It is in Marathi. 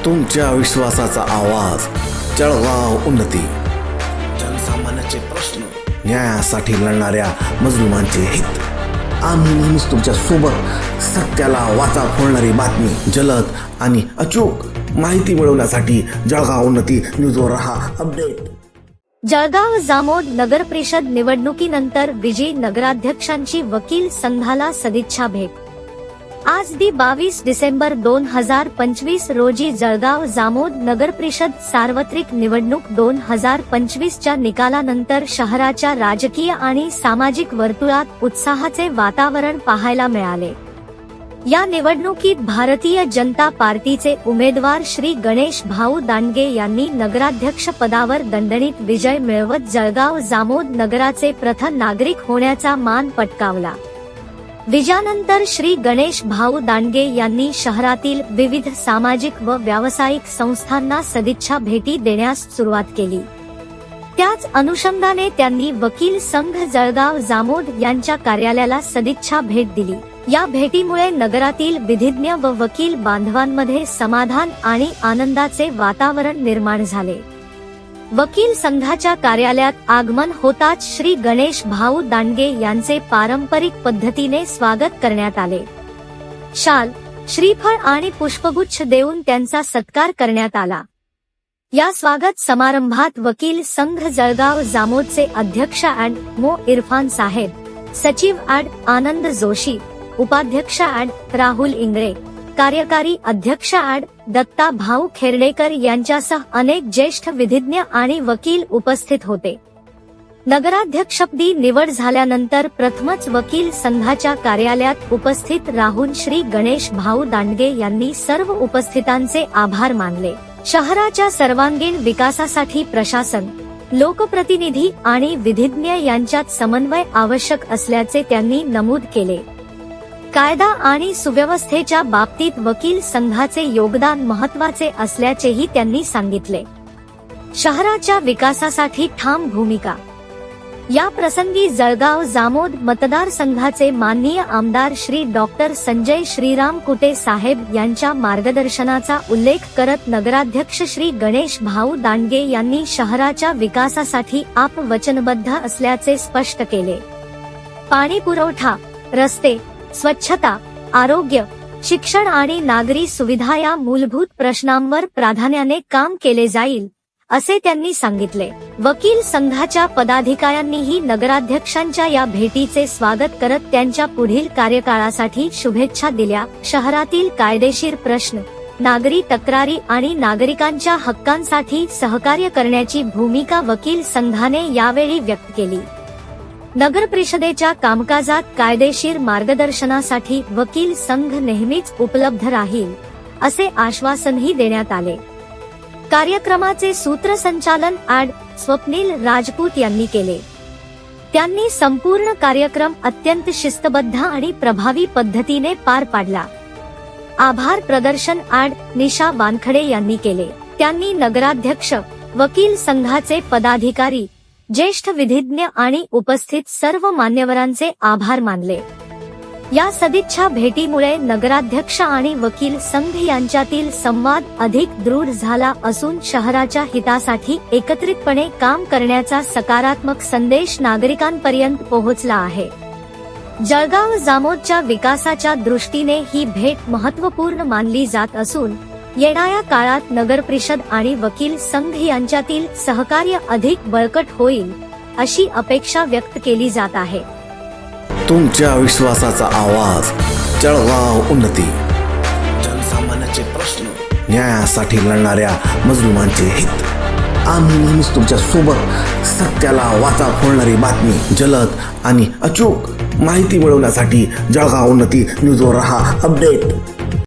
तुमच्या विश्वासाचा आवाज, जळगाव उन्नती. जनसामान्याचे प्रश्न, न्यायासाठी लढणाऱ्या मजलुमांचे हित. आम्ही नेहमीच तुमच्या सोबत. सत्याला वाचा फोडणारी बातमी, जलद आणि अचूक माहिती मिळवण्यासाठी जळगाव उन्नती न्यूजवर रहा अपडेट. जळगाव जामोद नगर परिषद निवडणुकीनंतर विजयी नगराध्यक्षांची वकील संघाला सदिच्छा भेट. आज 22 डिसेंबर 2025 रोजी जळगाव जामोद नगर परिषद सार्वत्रिक निवडणूक 2025च्या निकालानंतर शहराच्या राजकीय आणि सामाजिक वर्तुळात उत्साहाचे वातावरण पाहायला मिळाले. या निवडणुकीत भारतीय जनता पार्टीचे उमेदवार श्री गणेश भाऊ दांडगे यांनी नगराध्यक्ष पदावर दणदणीत विजय मिळवत जळगाव जामोद नगराचे प्रथम नागरिक होण्याचा मान पटकावला. विजयानंतर श्री गणेश भाऊ दांडगे यांनी शहरातील विविध सामाजिक व व्यावसायिक संस्थांना सदिच्छा भेटी देण्यास सुरुवात केली. त्याच अनुषंगाने त्यांनी वकील संघ जळगाव जामोद यांच्या कार्यालयाला सदिच्छा भेट दिली. या भेटीमुळे नगरातील विधिज्ञ व वकील बांधवांमध्ये समाधान आणि आनंदाचे वातावरण निर्माण झाले. वकील संघाच्या कार्यालयात आगमन होताच श्री गणेश भाऊ दांडगे यांचे पारंपरिक पद्धतीने स्वागत करण्यात आले. शाल, श्रीफळ आणि पुष्पगुच्छ देऊन त्यांचा सत्कार करण्यात आला. या स्वागत समारंभात वकील संघ जळगाव जामोदचे अध्यक्ष ॲड. मो. इरफान साहेब, सचिव ॲड. आनंद जोशी, उपाध्यक्ष ॲड. राहुल इंगळे, कार्यकारी अध्यक्ष ॲड. दत्ता भाऊ खेर्डेकर यांच्यासह अनेक ज्येष्ठ विधिज्ञ आणि वकील उपस्थित होते. नगराध्यक्षपदी निवड झाल्यानंतर प्रथमच वकील संघाच्या कार्यालयात उपस्थित राहून श्री गणेश भाऊ दांडगे यांनी सर्व उपस्थितांचे आभार मानले. शहराच्या सर्वांगीण विकासासाठी प्रशासन, लोकप्रतिनिधी आणि विधिज्ञ यांच्यात समन्वय आवश्यक असल्याचे त्यांनी नमूद केले. कायदा आणि सुव्यवस्थेच्या बाबतीत वकील संघाचे योगदान महत्त्वाचे असल्याचेही त्यांनी सांगितले. शहराच्या विकासासाठी ठाम भूमिका. या प्रसंगी जळगाव जामोद मतदारसंघाचे माननीय आमदार श्री डॉक्टर संजय श्रीराम कुटे साहेब यांच्या मार्गदर्शनाचा उल्लेख करत नगराध्यक्ष श्री गणेश भाऊ दांडगे यांनी शहराच्या विकासासाठी आप वचनबद्ध असल्याचे स्पष्ट केले. पाणी पुरवठा, रस्ते, स्वच्छता, आरोग्य, शिक्षण आणि नागरी सुविधा या मूलभूत प्रश्नांवर प्राधान्याने काम केले जाईल, असे त्यांनी सांगितले. वकील संघाच्या पदाधिकाऱ्यांनीही नगराध्यक्षांच्या या भेटीचे स्वागत करत त्यांच्या पुढील कार्यकाळासाठी शुभेच्छा दिल्या. शहरातील कायदेशीर प्रश्न, नागरी तक्रारी आणि नागरिकांच्या हक्कांसाठी सहकार्य करण्याची भूमिका वकील संघाने यावेळी व्यक्त केली. नगर परिषदेच्या कामकाजात कायदेशीर मार्गदर्शनासाठी वकील संघ नेहमीच उपलब्ध राहील, असे आश्वासनही देण्यात आले. कार्यक्रमाचे सूत्रसंचालन ॲड. स्वप्नील राजपूत यांनी केले. त्यांनी संपूर्ण कार्यक्रम अत्यंत शिस्तबद्ध आणि प्रभावी पद्धतीने पार पाडला. आभार प्रदर्शन ॲड. निशा वानखडे यांनी केले. त्यांनी नगराध्यक्ष, वकील संघाचे पदाधिकारी, ज्येष्ठ विधिज्ञ आणि उपस्थित सर्व मान्यवरांचे आभार मानले. या सदिच्छा भेटीमुळे नगराध्यक्ष आणि वकील संघ यांच्यातील संवाद अधिक दृढ झाला असून शहराच्या हितासाठी एकत्रितपणे काम करण्याचा सकारात्मक संदेश नागरिकांपर्यंत पोहोचला आहे. जळगाव जामोदच्या विकासाच्या दृष्टीने ही भेट महत्त्वपूर्ण मानली जात असून येणाऱ्या काळात नगर परिषद आणि वकील संघ यांच्यातील सहकार्य अधिक बळकट होईल, अशी अपेक्षा व्यक्त केली जात आहे. तुमच्या विश्वासाचा आवाज, जळगाव उन्नती. जनसामान्याचे प्रश्न, न्यायासाठी लढणाऱ्या मजलुमांचे हित. आम्ही नेहमीच तुमच्या सोबत. सत्याला वाचा फोडणारी बातमी, जलद आणि अचूक माहिती मिळवण्यासाठी जळगाव उन्नती न्यूजवर रहा अपडेट.